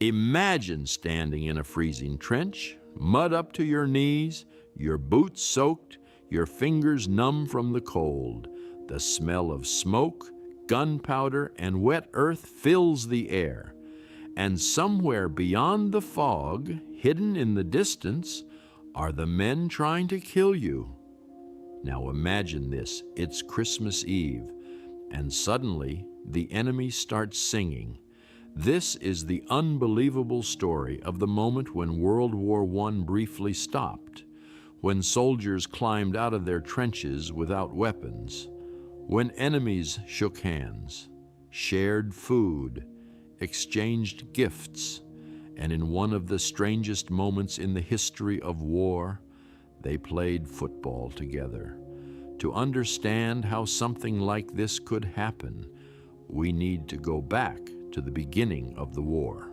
Imagine standing in a freezing trench, mud up to your knees, your boots soaked, your fingers numb from the cold. The smell of smoke, gunpowder, and wet earth fills the air. And somewhere beyond the fog, hidden in the distance, are the men trying to kill you. Now imagine this, it's Christmas Eve, and suddenly the enemy starts singing. This is the unbelievable story of the moment when World War I briefly stopped, when soldiers climbed out of their trenches without weapons, when enemies shook hands, shared food, exchanged gifts, and in one of the strangest moments in the history of war, they played football together. To understand how something like this could happen, we need to go back to the beginning of the war.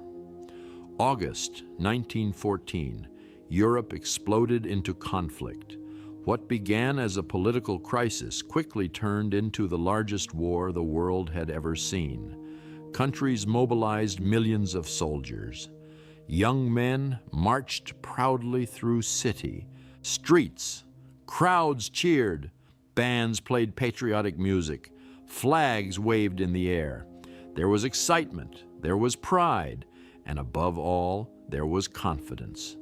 August 1914, Europe exploded into conflict. What began as a political crisis quickly turned into the largest war the world had ever seen. Countries mobilized millions of soldiers. Young men marched proudly through streets. Crowds cheered. Bands played patriotic music. Flags waved in the air. There was excitement, there was pride, and above all, there was confidence.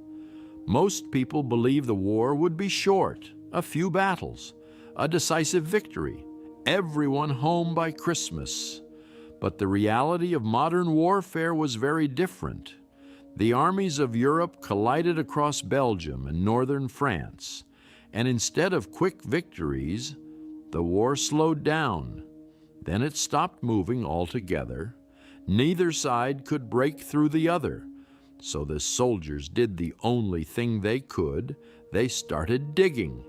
Most people believed the war would be short, a few battles, a decisive victory, everyone home by Christmas. But the reality of modern warfare was very different. The armies of Europe collided across Belgium and northern France, and instead of quick victories, the war slowed down. Then it stopped moving altogether. Neither side could break through the other, so the soldiers did the only thing they could. They started digging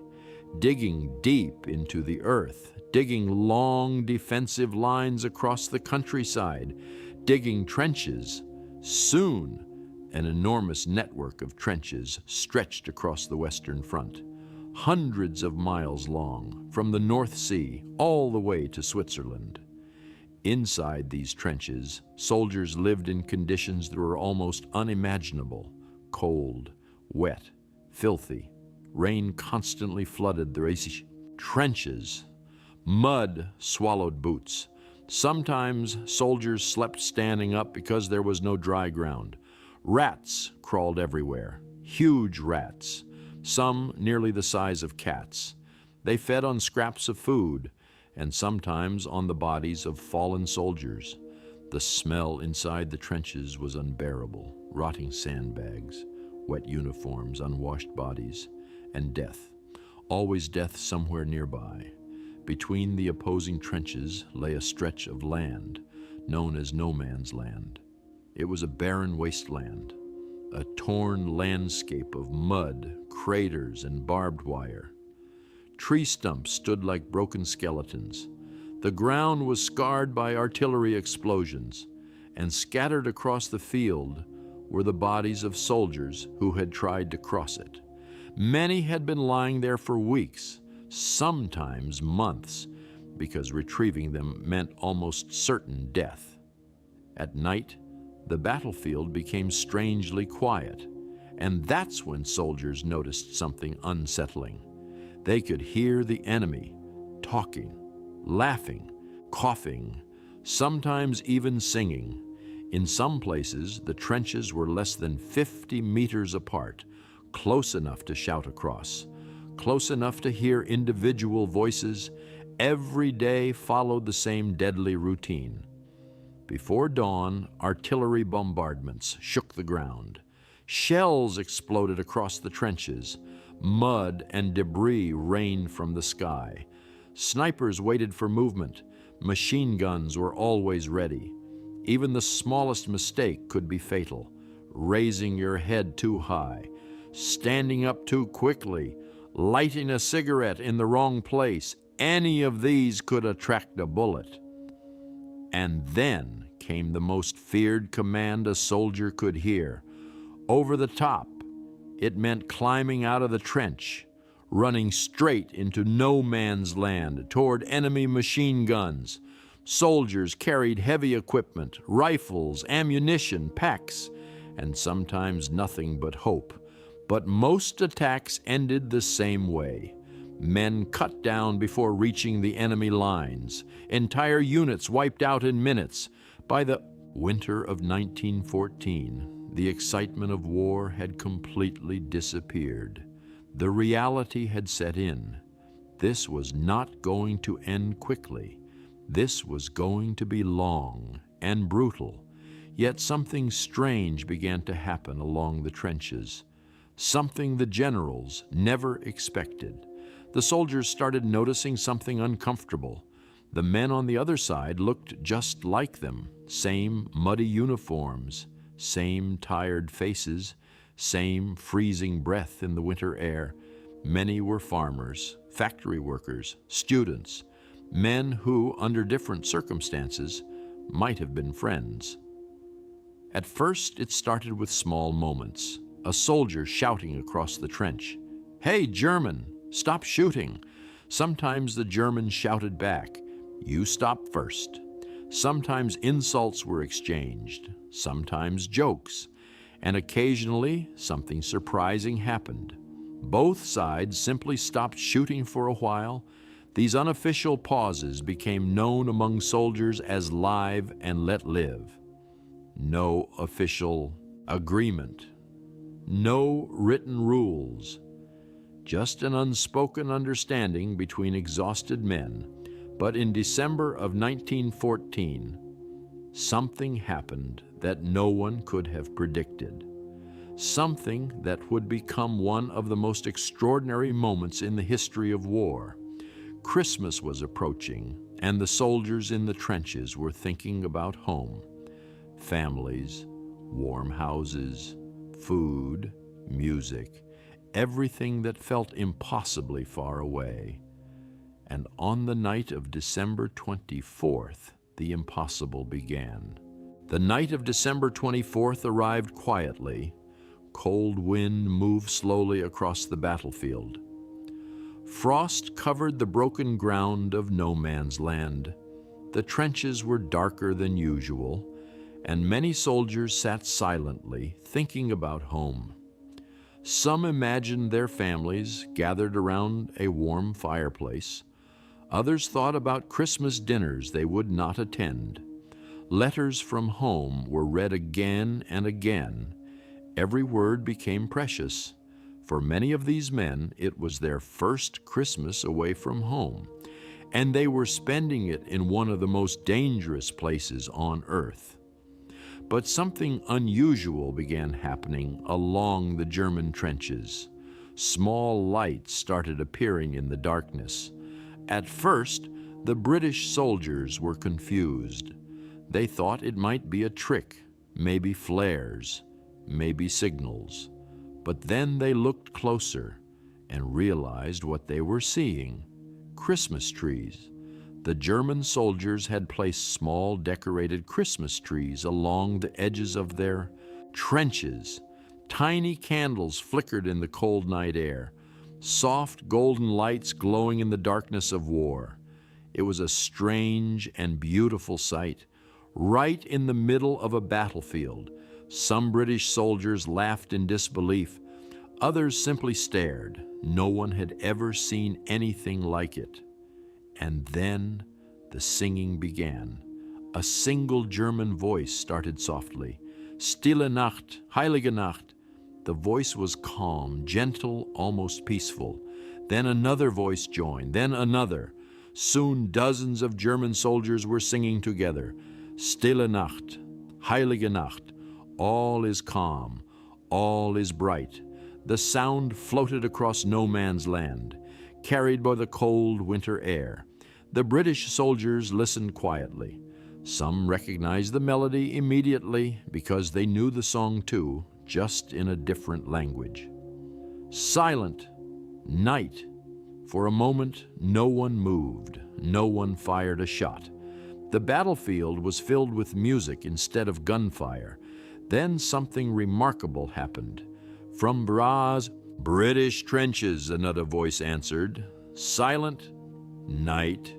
deep into the earth, digging long defensive lines across the countryside, digging trenches. Soon, an enormous network of trenches stretched across the Western Front, hundreds of miles long, from the North Sea all the way to Switzerland. Inside these trenches, soldiers lived in conditions that were almost unimaginable: cold, wet, filthy. Rain constantly flooded the trenches. Mud swallowed boots. Sometimes soldiers slept standing up because there was no dry ground. Rats crawled everywhere, huge rats, some nearly the size of cats. They fed on scraps of food, and sometimes on the bodies of fallen soldiers. The smell inside the trenches was unbearable: rotting sandbags, wet uniforms, unwashed bodies, and death. Always death somewhere nearby. Between the opposing trenches lay a stretch of land known as no man's land. It was a barren wasteland, a torn landscape of mud, craters, and barbed wire. Tree stumps stood like broken skeletons. The ground was scarred by artillery explosions, and scattered across the field were the bodies of soldiers who had tried to cross it. Many had been lying there for weeks, sometimes months, because retrieving them meant almost certain death. At night, the battlefield became strangely quiet, and that's when soldiers noticed something unsettling. They could hear the enemy talking, laughing, coughing, sometimes even singing. In some places, the trenches were less than 50 meters apart, close enough to shout across, close enough to hear individual voices. Every day followed the same deadly routine. Before dawn, artillery bombardments shook the ground. Shells exploded across the trenches. Mud and debris rained from the sky. Snipers waited for movement. Machine guns were always ready. Even the smallest mistake could be fatal. Raising your head too high, standing up too quickly, lighting a cigarette in the wrong place, any of these could attract a bullet. And then came the most feared command a soldier could hear. Over the top, it meant climbing out of the trench, running straight into no man's land toward enemy machine guns. Soldiers carried heavy equipment, rifles, ammunition, packs, and sometimes nothing but hope. But most attacks ended the same way. Men cut down before reaching the enemy lines. Entire units wiped out in minutes. By the winter of 1914, the excitement of war had completely disappeared. The reality had set in. This was not going to end quickly. This was going to be long and brutal. Yet something strange began to happen along the trenches. Something the generals never expected. The soldiers started noticing something uncomfortable. The men on the other side looked just like them. Same muddy uniforms, same tired faces, same freezing breath in the winter air. Many were farmers, factory workers, students, men who, under different circumstances, might have been friends. At first, it started with small moments. A soldier shouting across the trench, "Hey, German, stop shooting!" Sometimes the Germans shouted back, "You stop first." Sometimes insults were exchanged, sometimes jokes, and occasionally something surprising happened. Both sides simply stopped shooting for a while. These unofficial pauses became known among soldiers as live and let live. No official agreement, no written rules, just an unspoken understanding between exhausted men. But in December of 1914, something happened that no one could have predicted. Something that would become one of the most extraordinary moments in the history of war. Christmas was approaching, and the soldiers in the trenches were thinking about home. Families, warm houses, food, music, everything that felt impossibly far away. And on the night of December 24th, the impossible began. The night of December 24th arrived quietly. Cold wind moved slowly across the battlefield. Frost covered the broken ground of no man's land. The trenches were darker than usual, and many soldiers sat silently, thinking about home. Some imagined their families gathered around a warm fireplace. Others thought about Christmas dinners they would not attend. Letters from home were read again and again. Every word became precious. For many of these men, it was their first Christmas away from home, and they were spending it in one of the most dangerous places on earth. But something unusual began happening along the German trenches. Small lights started appearing in the darkness. At first, the British soldiers were confused. They thought it might be a trick, maybe flares, maybe signals. But then they looked closer and realized what they were seeing: Christmas trees. The German soldiers had placed small decorated Christmas trees along the edges of their trenches. Tiny candles flickered in the cold night air, soft golden lights glowing in the darkness of war. It was a strange and beautiful sight. Right in the middle of a battlefield, some British soldiers laughed in disbelief. Others simply stared. No one had ever seen anything like it. And then the singing began. A single German voice started softly. "Stille Nacht, heilige Nacht." The voice was calm, gentle, almost peaceful. Then another voice joined, then another. Soon dozens of German soldiers were singing together. "Stille Nacht, heilige Nacht." All is calm, all is bright. The sound floated across no man's land, carried by the cold winter air. The British soldiers listened quietly. Some recognized the melody immediately because they knew the song too, just in a different language. Silent, night. For a moment, no one moved, no one fired a shot. The battlefield was filled with music instead of gunfire. Then something remarkable happened. From Bras, "British trenches," another voice answered. Silent night,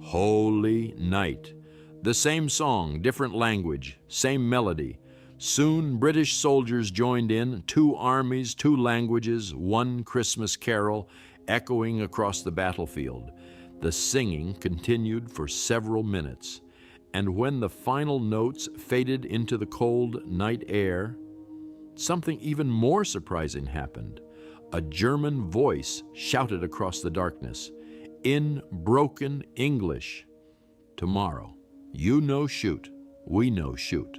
holy night. The same song, different language, same melody. Soon British soldiers joined in, 2 armies, 2 languages, 1 Christmas carol echoing across the battlefield. The singing continued for several minutes, and when the final notes faded into the cold night air, something even more surprising happened. A German voice shouted across the darkness, in broken English, "Tomorrow, you no shoot, we no shoot."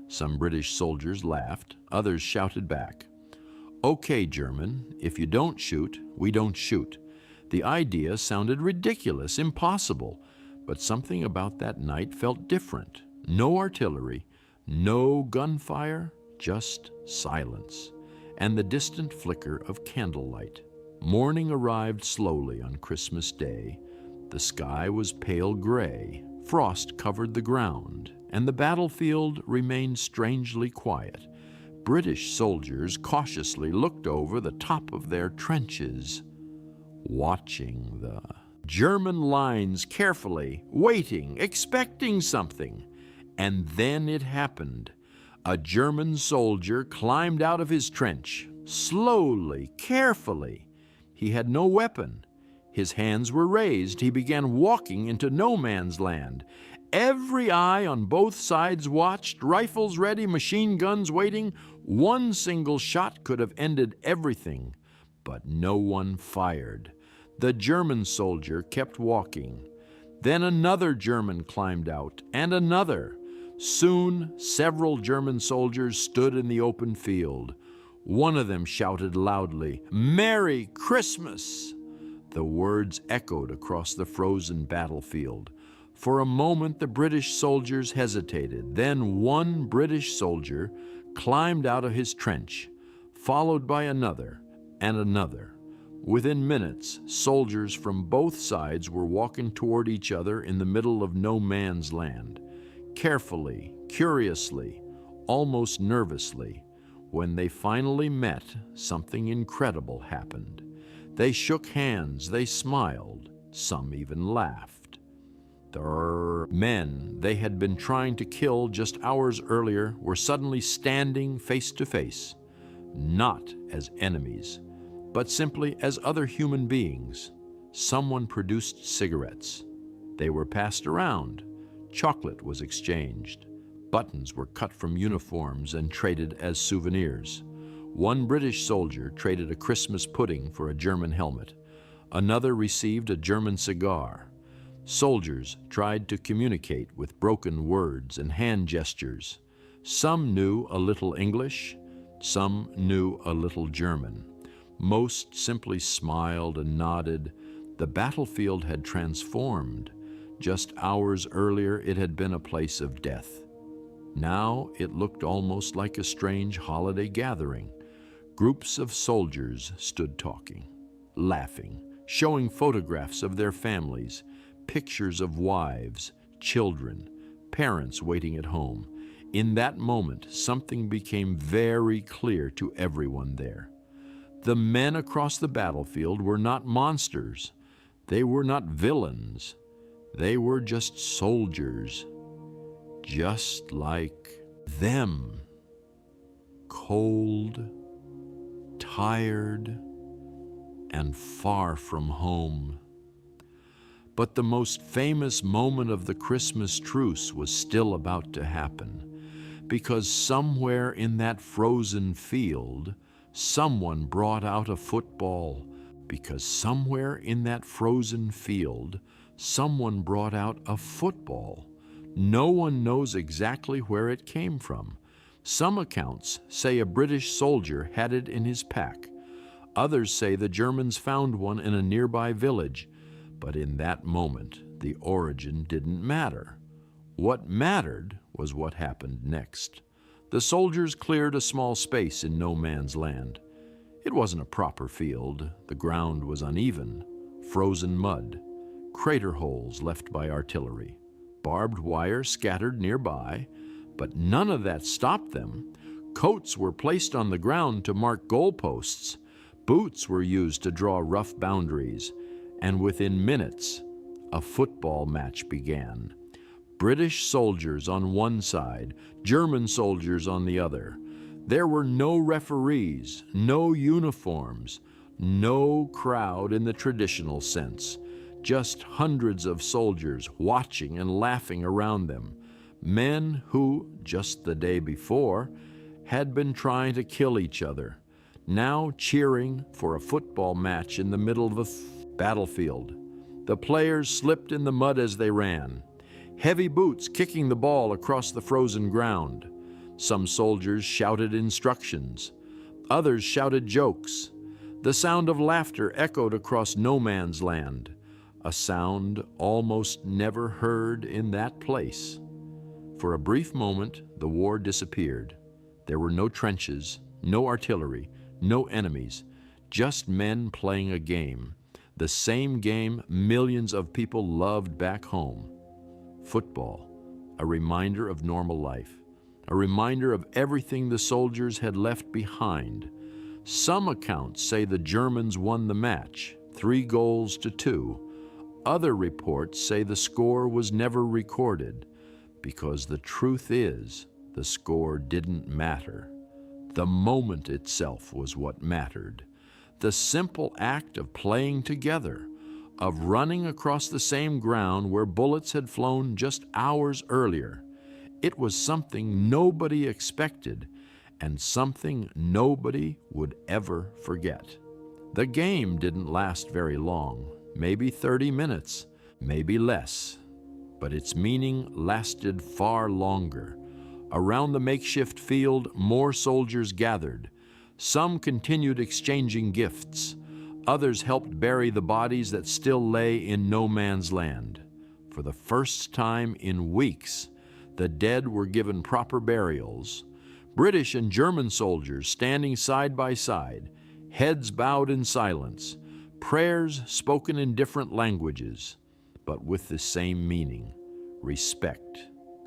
Some British soldiers laughed, others shouted back, "Okay, German, if you don't shoot, we don't shoot." The idea sounded ridiculous, impossible, but something about that night felt different. No artillery, no gunfire, just silence, and the distant flicker of candlelight. Morning arrived slowly on Christmas Day. The sky was pale gray, frost covered the ground, and the battlefield remained strangely quiet. British soldiers cautiously looked over the top of their trenches, watching the German lines carefully, waiting, expecting something. And then it happened. A German soldier climbed out of his trench, slowly, carefully. He had no weapon. His hands were raised. He began walking into no man's land. Every eye on both sides watched, rifles ready, machine guns waiting. One single shot could have ended everything, but no one fired. The German soldier kept walking. Then another German climbed out, and another. Soon, several German soldiers stood in the open field. One of them shouted loudly, "Merry Christmas!" The words echoed across the frozen battlefield. For a moment, the British soldiers hesitated. Then one British soldier climbed out of his trench, followed by another and another. Within minutes, soldiers from both sides were walking toward each other in the middle of no man's land. Carefully, curiously, almost nervously, when they finally met, something incredible happened. They shook hands, they smiled, some even laughed. The men they had been trying to kill just hours earlier were suddenly standing face to face, not as enemies, but simply as other human beings. Someone produced cigarettes. They were passed around. Chocolate was exchanged. Buttons were cut from uniforms and traded as souvenirs. One British soldier traded a Christmas pudding for a German helmet. Another received a German cigar. Soldiers tried to communicate with broken words and hand gestures. Some knew a little English, some knew a little German. Most simply smiled and nodded. The battlefield had transformed. Just hours earlier, it had been a place of death. Now it looked almost like a strange holiday gathering. Groups of soldiers stood talking, laughing, showing photographs of their families, pictures of wives, children, parents waiting at home. In that moment, something became very clear to everyone there. The men across the battlefield were not monsters. They were not villains. They were just soldiers, just like them. Cold, tired, and far from home. But the most famous moment of the Christmas truce was still about to happen, because somewhere in that frozen field, someone brought out a football. Because somewhere in that frozen field, someone brought out a football. No one knows exactly where it came from. Some accounts say a British soldier had it in his pack. Others say the Germans found one in a nearby village. But in that moment, the origin didn't matter. What mattered was what happened next. The soldiers cleared a small space in no man's land. It wasn't a proper field. The ground was uneven, frozen mud, crater holes left by artillery, barbed wire scattered nearby, but none of that stopped them. Coats were placed on the ground to mark goalposts. Boots were used to draw rough boundaries, and within minutes, a football match began. British soldiers on one side, German soldiers on the other. There were no referees, no uniforms, no crowd in the traditional sense, just hundreds of soldiers watching and laughing around them, men who, just the day before, had been trying to kill each other, now cheering for a football match in the middle of a battlefield. The players slipped in the mud as they ran, heavy boots kicking the ball across the frozen ground. Some soldiers shouted instructions. Others shouted jokes. The sound of laughter echoed across no man's land, a sound almost never heard in that place. For a brief moment, the war disappeared. There were no trenches, no artillery, no enemies, just men playing a game, the same game millions of people loved back home. Football, a reminder of normal life, a reminder of everything the soldiers had left behind. Some accounts say the Germans won the match, 3-2. Other reports say the score was never recorded, because the truth is, the score didn't matter. The moment itself was what mattered. The simple act of playing together, of running across the same ground where bullets had flown just hours earlier. It was something nobody expected and something nobody would ever forget. The game didn't last very long, maybe 30 minutes, maybe less, but its meaning lasted far longer. Around the makeshift field, more soldiers gathered. Some continued exchanging gifts. Others helped bury the bodies that still lay in no man's land. For the first time in weeks, the dead were given proper burials. British and German soldiers standing side by side, heads bowed in silence, prayers spoken in different languages, but with the same meaning: respect,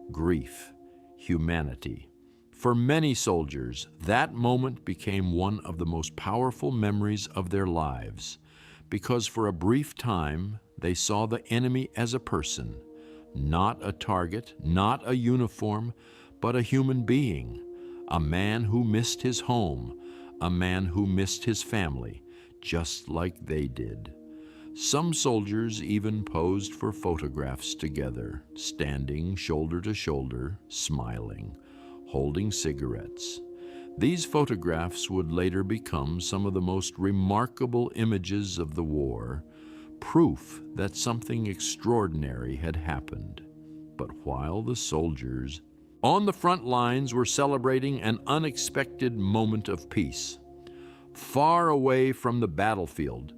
grief, humanity. For many soldiers, that moment became one of the most powerful memories of their lives, because for a brief time they saw the enemy as a person, not a target, not a uniform, but a human being, a man who missed his home, a man who missed his family, just like they did. Some soldiers even posed for photographs together, standing shoulder to shoulder, smiling, holding cigarettes. These photographs would later become some of the most remarkable images of the war, proof that something extraordinary had happened. But while the soldiers on the front lines were celebrating an unexpected moment of peace, far away from the battlefield,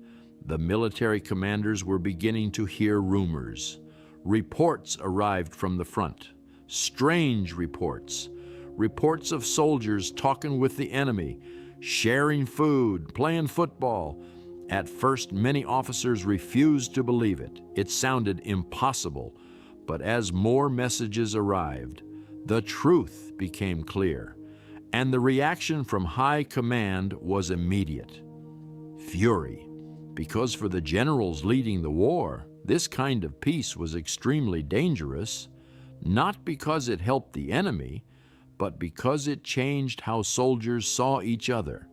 the military commanders were beginning to hear rumors. Reports arrived from the front, strange reports, reports of soldiers talking with the enemy, sharing food, playing football. At first, many officers refused to believe it. It sounded impossible. But as more messages arrived, the truth became clear, and the reaction from high command was immediate: fury. Because for the generals leading the war, this kind of peace was extremely dangerous, not because it helped the enemy, but because it changed how soldiers saw each other.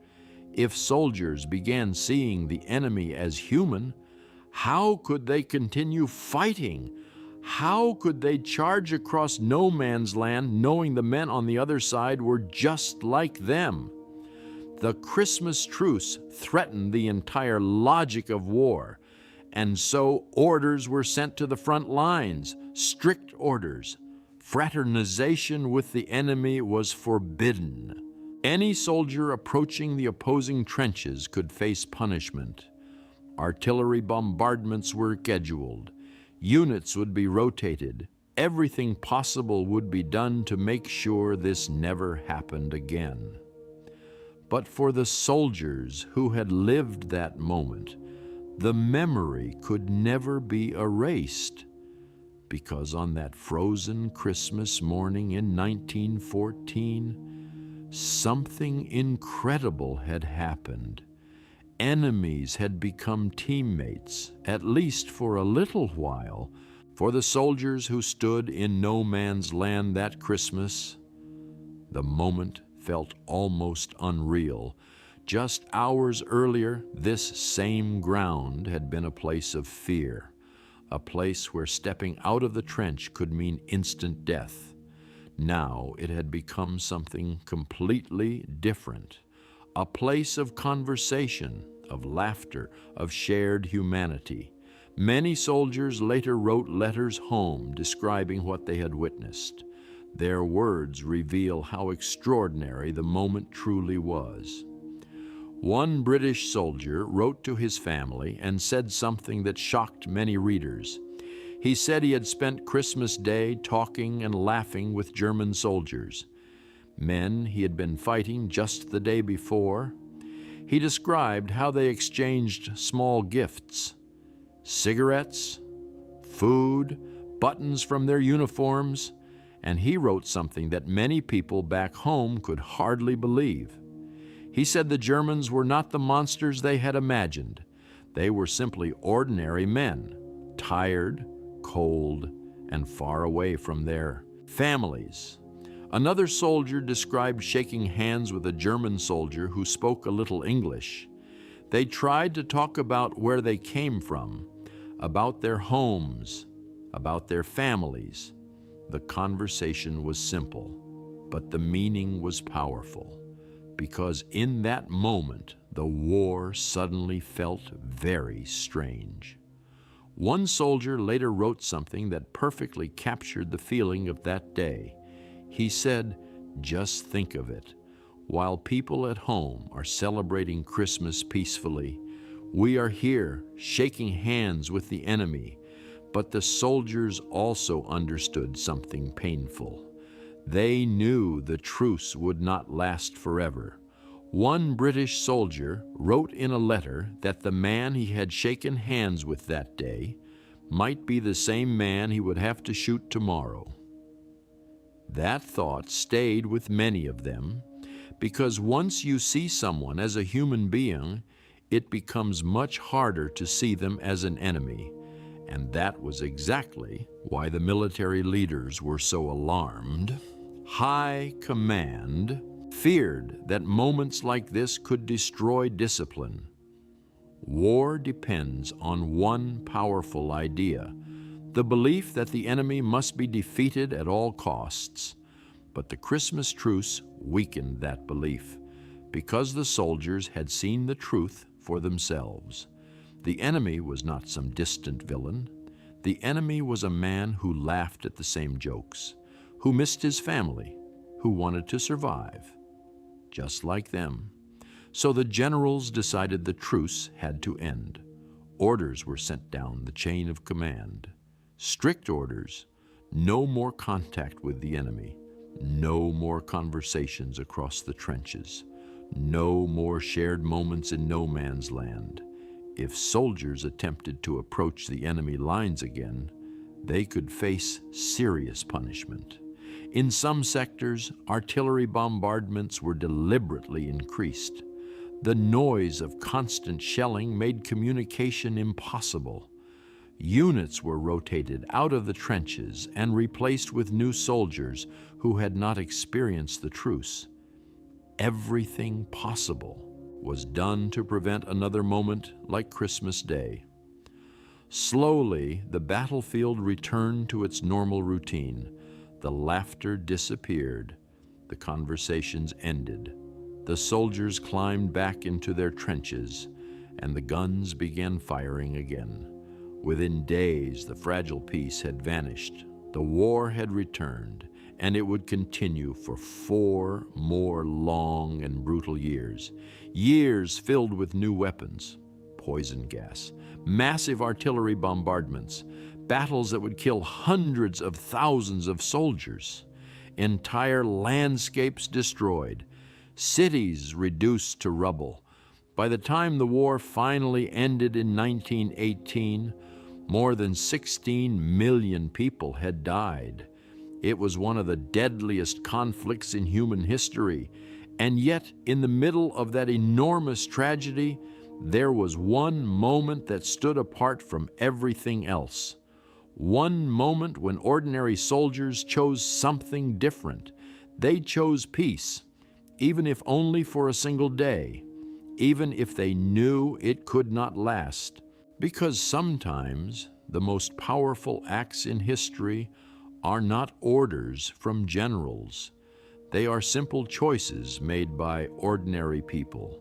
If soldiers began seeing the enemy as human, how could they continue fighting? How could they charge across no man's land knowing the men on the other side were just like them? The Christmas Truce threatened the entire logic of war, and so orders were sent to the front lines, strict orders. Fraternization with the enemy was forbidden. Any soldier approaching the opposing trenches could face punishment. Artillery bombardments were scheduled. Units would be rotated. Everything possible would be done to make sure this never happened again. But for the soldiers who had lived that moment, the memory could never be erased, because on that frozen Christmas morning in 1914, something incredible had happened. Enemies had become teammates, at least for a little while, For the soldiers who stood in no man's land that Christmas, the moment felt almost unreal. Just hours earlier, this same ground had been a place of fear, a place where stepping out of the trench could mean instant death. Now it had become something completely different, a place of conversation, of laughter, of shared humanity. Many soldiers later wrote letters home describing what they had witnessed. Their words reveal how extraordinary the moment truly was. One British soldier wrote to his family and said something that shocked many readers. He said he had spent Christmas Day talking and laughing with German soldiers, men he had been fighting just the day before. He described how they exchanged small gifts, cigarettes, food, buttons from their uniforms, and he wrote something that many people back home could hardly believe. He said the Germans were not the monsters they had imagined. They were simply ordinary men, tired, cold, and far away from their families. Another soldier described shaking hands with a German soldier who spoke a little English. They tried to talk about where they came from, about their homes, about their families. The conversation was simple, but the meaning was powerful, because in that moment, the war suddenly felt very strange. One soldier later wrote something that perfectly captured the feeling of that day. He said, "Just think of it. While people at home are celebrating Christmas peacefully, we are here shaking hands with the enemy." But the soldiers also understood something painful. They knew the truce would not last forever. One British soldier wrote in a letter that the man he had shaken hands with that day might be the same man he would have to shoot tomorrow. That thought stayed with many of them, because once you see someone as a human being, it becomes much harder to see them as an enemy. And that was exactly why the military leaders were so alarmed. High command feared that moments like this could destroy discipline. War depends on one powerful idea, the belief that the enemy must be defeated at all costs. But the Christmas truce weakened that belief, because the soldiers had seen the truth for themselves. The enemy was not some distant villain. The enemy was a man who laughed at the same jokes, who missed his family, who wanted to survive, just like them. So the generals decided the truce had to end. Orders were sent down the chain of command. Strict orders: no more contact with the enemy, no more conversations across the trenches, no more shared moments in no man's land. If soldiers attempted to approach the enemy lines again, they could face serious punishment. In some sectors, artillery bombardments were deliberately increased. The noise of constant shelling made communication impossible. Units were rotated out of the trenches and replaced with new soldiers who had not experienced the truce. Everything possible was done to prevent another moment like Christmas Day. Slowly, the battlefield returned to its normal routine. The laughter disappeared. The conversations ended. The soldiers climbed back into their trenches, and the guns began firing again. Within days, the fragile peace had vanished. The war had returned, and it would continue for 4 more long and brutal years. Years filled with new weapons, poison gas, massive artillery bombardments, battles that would kill hundreds of thousands of soldiers, entire landscapes destroyed, cities reduced to rubble. By the time the war finally ended in 1918, more than 16 million people had died. It was one of the deadliest conflicts in human history, and yet in the middle of that enormous tragedy, there was one moment that stood apart from everything else. One moment when ordinary soldiers chose something different. They chose peace, even if only for a single day, even if they knew it could not last. Because sometimes the most powerful acts in history are not orders from generals. They are simple choices made by ordinary people.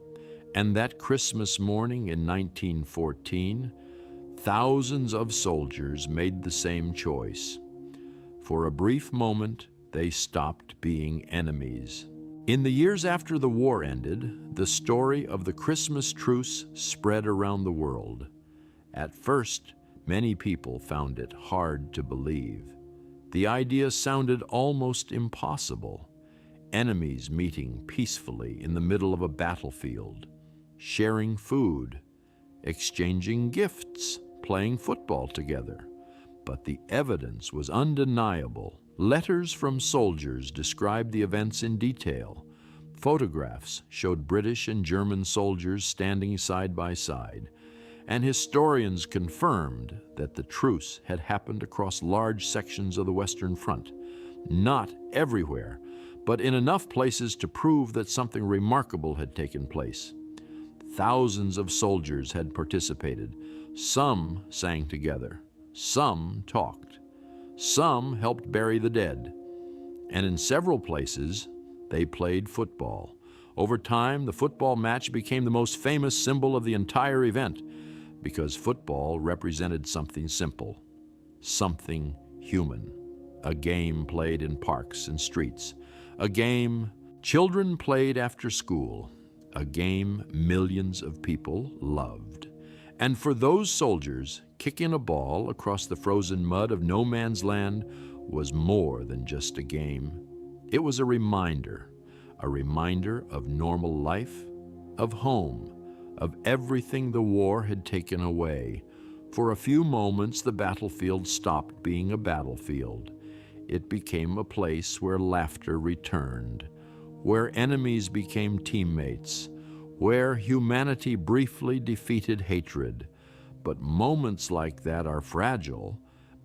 And that Christmas morning in 1914, thousands of soldiers made the same choice. For a brief moment, they stopped being enemies. In the years after the war ended, the story of the Christmas Truce spread around the world. At first, many people found it hard to believe. The idea sounded almost impossible. Enemies meeting peacefully in the middle of a battlefield, sharing food, exchanging gifts, playing football together. But the evidence was undeniable. Letters from soldiers described the events in detail. Photographs showed British and German soldiers standing side by side. And historians confirmed that the truce had happened across large sections of the Western Front. Not everywhere, but in enough places to prove that something remarkable had taken place. Thousands of soldiers had participated. Some sang together. Some talked. Some helped bury the dead. And in several places, they played football. Over time, the football match became the most famous symbol of the entire event because football represented something simple, something human. A game played in parks and streets. A game children played after school. A game millions of people loved. And for those soldiers, kicking a ball across the frozen mud of no man's land was more than just a game. It was a reminder of normal life, of home, of everything the war had taken away. For a few moments, the battlefield stopped being a battlefield. It became a place where laughter returned, where enemies became teammates, where humanity briefly defeated hatred. But moments like that are fragile,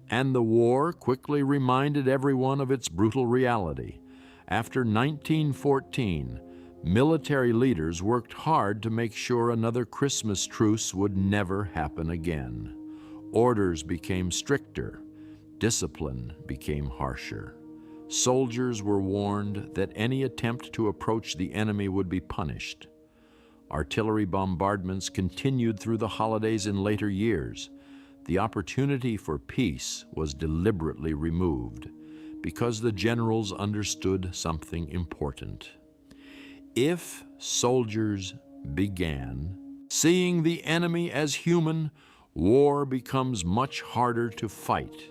and the war quickly reminded everyone of its brutal reality. After 1914, military leaders worked hard to make sure another Christmas truce would never happen again. Orders became stricter. Discipline became harsher. Soldiers were warned that any attempt to approach the enemy would be punished. Artillery bombardments continued through the holidays in later years. The opportunity for peace was deliberately removed because the generals understood something important. If soldiers began seeing the enemy as human, war becomes much harder to fight.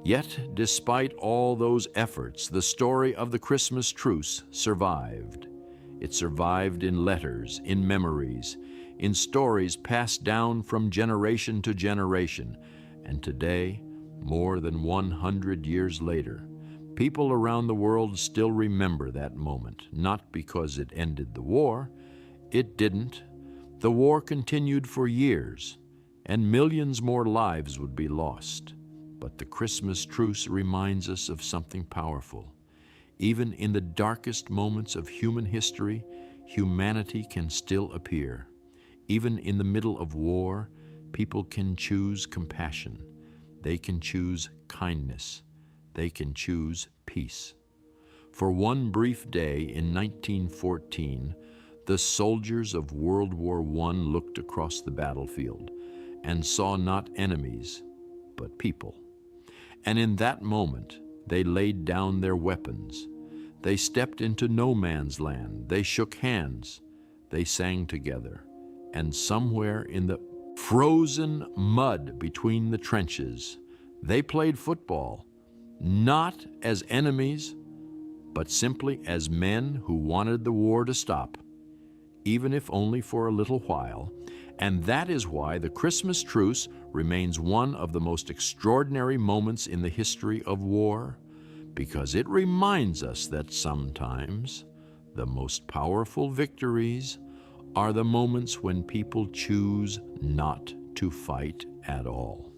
Yet, despite all those efforts, the story of the Christmas Truce survived. It survived in letters, in memories, in stories passed down from generation to generation. And today, more than 100 years later, people around the world still remember that moment, not because it ended the war. It didn't. The war continued for years, and millions more lives would be lost. But the Christmas truce reminds us of something powerful. Even in the darkest moments of human history, humanity can still appear. Even in the middle of war, people can choose compassion. They can choose kindness. They can choose peace. For one brief day in 1914, the soldiers of World War I looked across the battlefield and saw not enemies, but people. And in that moment, they laid down their weapons. They stepped into no man's land. They shook hands. They sang together. And somewhere in the frozen mud between the trenches, they played football, not as enemies, but simply as men who wanted the war to stop, even if only for a little while. And that is why the Christmas truce remains one of the most extraordinary moments in the history of war, because it reminds us that sometimes the most powerful victories are the moments when people choose not to fight at all.